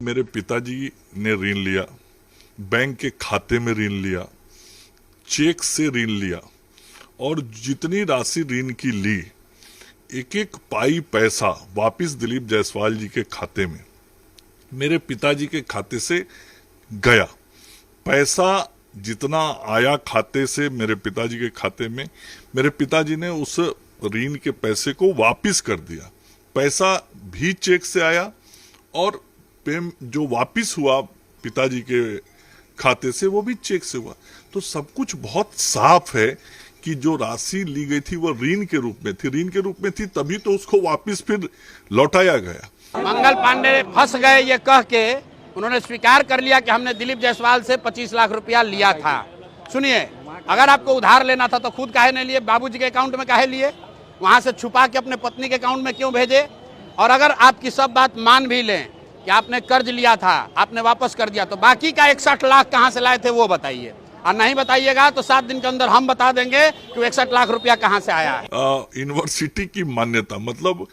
मेरे पिताजी ने ऋण लिया, बैंक के खाते में ऋण लिया, चेक से ऋण लिया और जितनी राशि ऋण की ली, एक एक पाई पैसा वापिस दिलीप जायसवाल जी के खाते में, मेरे पिताजी के खाते से गया। पैसा जितना आया खाते से मेरे पिताजी के खाते में, मेरे पिताजी ने उस ऋण के पैसे को वापिस कर दिया। पैसा भी चेक से आया और जो वापिस हुआ पिताजी के खाते से वो भी चेक से हुआ। तो सब कुछ बहुत साफ है कि जो राशि ली गई थी वो ऋण के रूप में थी, ऋण के रूप में थी, तभी तो उसको वापिस फिर लौटाया गया। मंगल पांडे फंस गए ये कह के उन्होंने स्वीकार कर लिया कि हमने दिलीप जायसवाल से 25 लाख रुपया लिया था। सुनिए, अगर आपको उधार लेना था तो खुद काहे नहीं लिए, बाबूजी के अकाउंट में काहे लिए, वहां से छुपा के अपने पत्नी के अकाउंट में क्यों भेजे? और अगर आपकी सब बात मान भी लें कि आपने कर्ज लिया था, आपने वापस कर दिया, तो बाकी का 61 लाख कहां से लाए थे वो बताइए। और नहीं बताइएगा तो 7 दिन के अंदर हम बता देंगे कि 61 लाख रुपया कहां से आया है। यूनिवर्सिटी की मान्यता, मतलब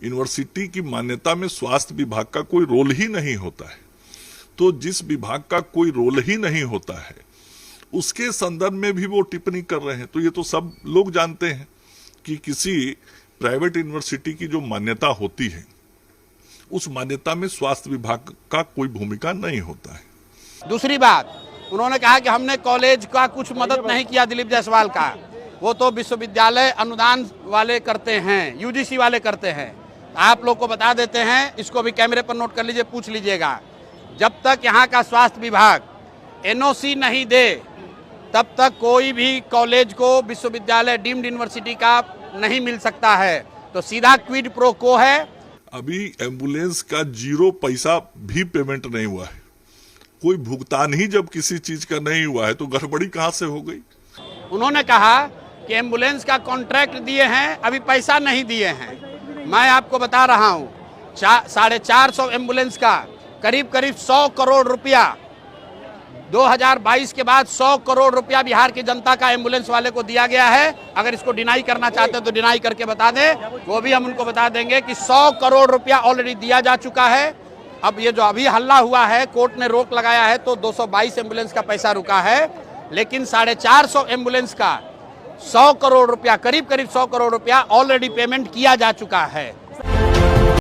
यूनिवर्सिटी की मान्यता में स्वास्थ्य विभाग का कोई रोल ही नहीं होता है। तो जिस विभाग का कोई रोल ही नहीं होता है उसके संदर्भ में भी वो टिप्पणी कर रहे हैं। तो ये तो सब लोग जानते हैं कि किसी प्राइवेट यूनिवर्सिटी की जो मान्यता होती है उस मान्यता में स्वास्थ्य विभाग का कोई भूमिका नहीं होता है। दूसरी बात, उन्होंने कहा कि हमने कॉलेज का कुछ मदद नहीं किया दिलीप जायसवाल का, वो तो विश्वविद्यालय अनुदान वाले करते हैं, यूजीसी वाले करते हैं। आप लोग को बता देते हैं, इसको भी कैमरे पर नोट कर लीजिए, पूछ लीजिएगा, जब तक यहाँ का स्वास्थ्य विभाग एनओसी नहीं दे तब तक कोई भी कॉलेज को विश्वविद्यालय डीम्ड यूनिवर्सिटी का नहीं मिल सकता है। तो सीधा क्विड प्रो को है। अभी एम्बुलेंस का 0 पैसा भी पेमेंट नहीं हुआ है। कोई भुगतान ही जब किसी चीज का नहीं हुआ है तो गड़बड़ी कहां से हो गई? उन्होंने कहा कि एम्बुलेंस का कॉन्ट्रैक्ट दिए हैं, अभी पैसा नहीं दिए हैं। मैं आपको बता रहा हूं, 450 एम्बुलेंस का करीब 100 करोड़ रुपया 2022 के बाद 100 करोड़ रुपया बिहार की जनता का एम्बुलेंस वाले को दिया गया है। अगर इसको डिनाई करना चाहते हैं तो डिनाई करके बता दें, वो भी हम उनको बता देंगे कि 100 करोड़ रुपया ऑलरेडी दिया जा चुका है। अब ये जो अभी हल्ला हुआ है, कोर्ट ने रोक लगाया है, तो 222 एम्बुलेंस का पैसा रुका है, लेकिन 450 एम्बुलेंस का 100 करोड़ रुपया, करीब 100 करोड़ रुपया ऑलरेडी पेमेंट किया जा चुका है।